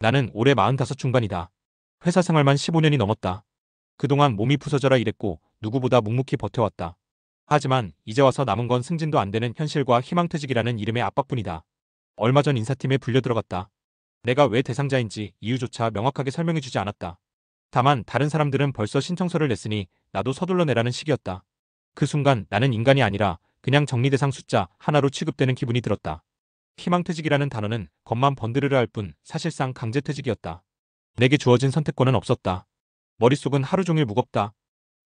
나는 올해 45 중반이다. 회사 생활만 15년이 넘었다. 그동안 몸이 부서져라 일했고 누구보다 묵묵히 버텨왔다. 하지만 이제 와서 남은 건 승진도 안 되는 현실과 희망퇴직이라는 이름의 압박뿐이다. 얼마 전 인사팀에 불려 들어갔다. 내가 왜 대상자인지 이유조차 명확하게 설명해주지 않았다. 다만 다른 사람들은 벌써 신청서를 냈으니 나도 서둘러 내라는 식이었다. 그 순간 나는 인간이 아니라 그냥 정리대상 숫자 하나로 취급되는 기분이 들었다. 희망퇴직이라는 단어는 겉만 번드르르 할 뿐 사실상 강제퇴직이었다. 내게 주어진 선택권은 없었다. 머릿속은 하루 종일 무겁다.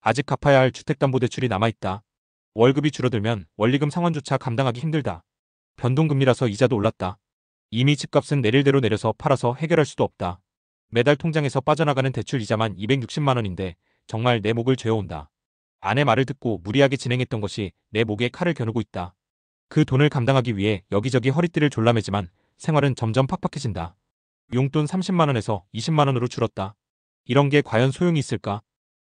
아직 갚아야 할 주택담보대출이 남아있다. 월급이 줄어들면 원리금 상환조차 감당하기 힘들다. 변동금리라서 이자도 올랐다. 이미 집값은 내릴 대로 내려서 팔아서 해결할 수도 없다. 매달 통장에서 빠져나가는 대출 이자만 260만 원인데 정말 내 목을 죄어온다. 아내 말을 듣고 무리하게 진행했던 것이 내 목에 칼을 겨누고 있다. 그 돈을 감당하기 위해 여기저기 허리띠를 졸라매지만 생활은 점점 팍팍해진다. 용돈 30만 원에서 20만 원으로 줄었다. 이런 게 과연 소용이 있을까?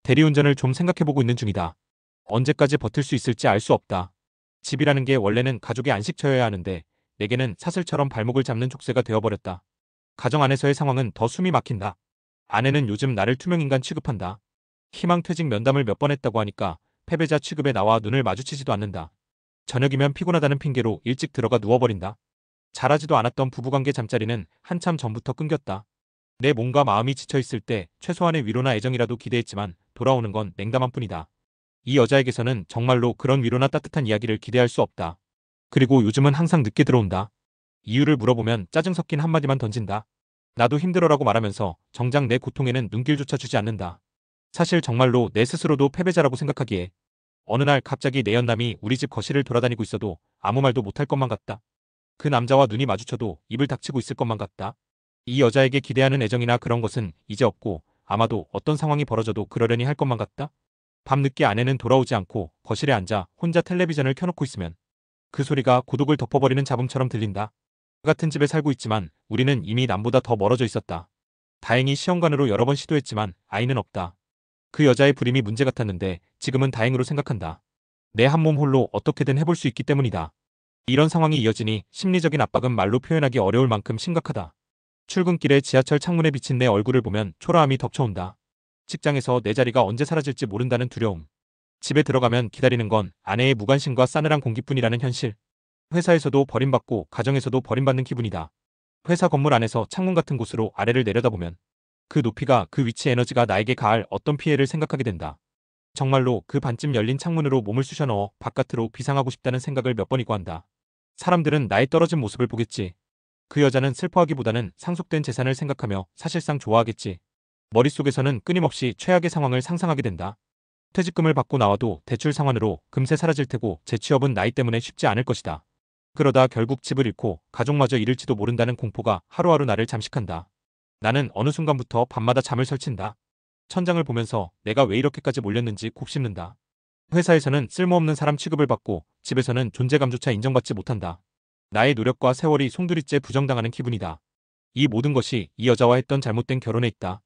대리운전을 좀 생각해보고 있는 중이다. 언제까지 버틸 수 있을지 알 수 없다. 집이라는 게 원래는 가족의 안식처여야 하는데 내게는 사슬처럼 발목을 잡는 족쇄가 되어버렸다. 가정 안에서의 상황은 더 숨이 막힌다. 아내는 요즘 나를 투명인간 취급한다. 희망퇴직 면담을 몇 번 했다고 하니까 패배자 취급에 나와 눈을 마주치지도 않는다. 저녁이면 피곤하다는 핑계로 일찍 들어가 누워버린다. 잘하지도 않았던 부부관계 잠자리는 한참 전부터 끊겼다. 내 몸과 마음이 지쳐있을 때 최소한의 위로나 애정이라도 기대했지만 돌아오는 건 냉담한 뿐이다. 이 여자에게서는 정말로 그런 위로나 따뜻한 이야기를 기대할 수 없다. 그리고 요즘은 항상 늦게 들어온다. 이유를 물어보면 짜증 섞인 한마디만 던진다. 나도 힘들어라고 말하면서 정작 내 고통에는 눈길조차 주지 않는다. 사실 정말로 내 스스로도 패배자라고 생각하기에 어느 날 갑자기 내 연남이 우리 집 거실을 돌아다니고 있어도 아무 말도 못할 것만 같다. 그 남자와 눈이 마주쳐도 입을 닥치고 있을 것만 같다. 이 여자에게 기대하는 애정이나 그런 것은 이제 없고 아마도 어떤 상황이 벌어져도 그러려니 할 것만 같다. 밤늦게 아내는 돌아오지 않고 거실에 앉아 혼자 텔레비전을 켜놓고 있으면 그 소리가 고독을 덮어버리는 잡음처럼 들린다. 같은 집에 살고 있지만 우리는 이미 남보다 더 멀어져 있었다. 다행히 시험관으로 여러 번 시도했지만 아이는 없다. 그 여자의 불임이 문제 같았는데 지금은 다행으로 생각한다. 내 한 몸 홀로 어떻게든 해볼 수 있기 때문이다. 이런 상황이 이어지니 심리적인 압박은 말로 표현하기 어려울 만큼 심각하다. 출근길에 지하철 창문에 비친 내 얼굴을 보면 초라함이 덮쳐온다. 직장에서 내 자리가 언제 사라질지 모른다는 두려움. 집에 들어가면 기다리는 건 아내의 무관심과 싸늘한 공기뿐이라는 현실. 회사에서도 버림받고 가정에서도 버림받는 기분이다. 회사 건물 안에서 창문 같은 곳으로 아래를 내려다보면 그 높이가 그 위치 에너지가 나에게 가할 어떤 피해를 생각하게 된다. 정말로 그 반쯤 열린 창문으로 몸을 쑤셔넣어 바깥으로 비상하고 싶다는 생각을 몇 번이고 한다. 사람들은 나의 떨어진 모습을 보겠지. 그 여자는 슬퍼하기보다는 상속된 재산을 생각하며 사실상 좋아하겠지. 머릿속에서는 끊임없이 최악의 상황을 상상하게 된다. 퇴직금을 받고 나와도 대출 상환으로 금세 사라질 테고 재취업은 나이 때문에 쉽지 않을 것이다. 그러다 결국 집을 잃고 가족마저 잃을지도 모른다는 공포가 하루하루 나를 잠식한다. 나는 어느 순간부터 밤마다 잠을 설친다. 천장을 보면서 내가 왜 이렇게까지 몰렸는지 곱씹는다. 회사에서는 쓸모없는 사람 취급을 받고 집에서는 존재감조차 인정받지 못한다. 나의 노력과 세월이 송두리째 부정당하는 기분이다. 이 모든 것이 이 여자와 했던 잘못된 결혼에 있다.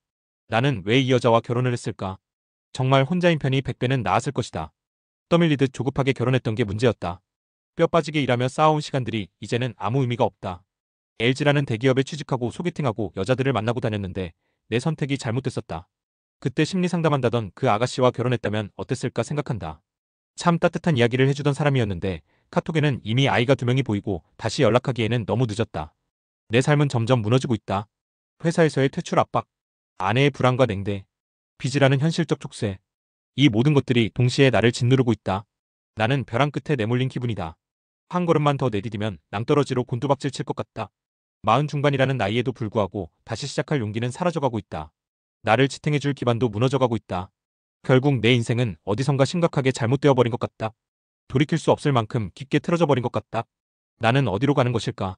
나는 왜 이 여자와 결혼을 했을까? 정말 혼자인 편이 100배는 나았을 것이다. 떠밀리듯 조급하게 결혼했던 게 문제였다. 뼈 빠지게 일하며 쌓아온 시간들이 이제는 아무 의미가 없다. LG라는 대기업에 취직하고 소개팅하고 여자들을 만나고 다녔는데 내 선택이 잘못됐었다. 그때 심리 상담한다던 그 아가씨와 결혼했다면 어땠을까 생각한다. 참 따뜻한 이야기를 해주던 사람이었는데 카톡에는 이미 아이가 2명이 보이고 다시 연락하기에는 너무 늦었다. 내 삶은 점점 무너지고 있다. 회사에서의 퇴출 압박, 아내의 불안과 냉대, 빚이라는 현실적 촉새. 이 모든 것들이 동시에 나를 짓누르고 있다. 나는 벼랑 끝에 내몰린 기분이다. 한 걸음만 더 내디디면 낭떠러지로 곤두박질 칠 것 같다. 40 중반이라는 나이에도 불구하고 다시 시작할 용기는 사라져가고 있다. 나를 지탱해줄 기반도 무너져가고 있다. 결국 내 인생은 어디선가 심각하게 잘못되어 버린 것 같다. 돌이킬 수 없을 만큼 깊게 틀어져 버린 것 같다. 나는 어디로 가는 것일까?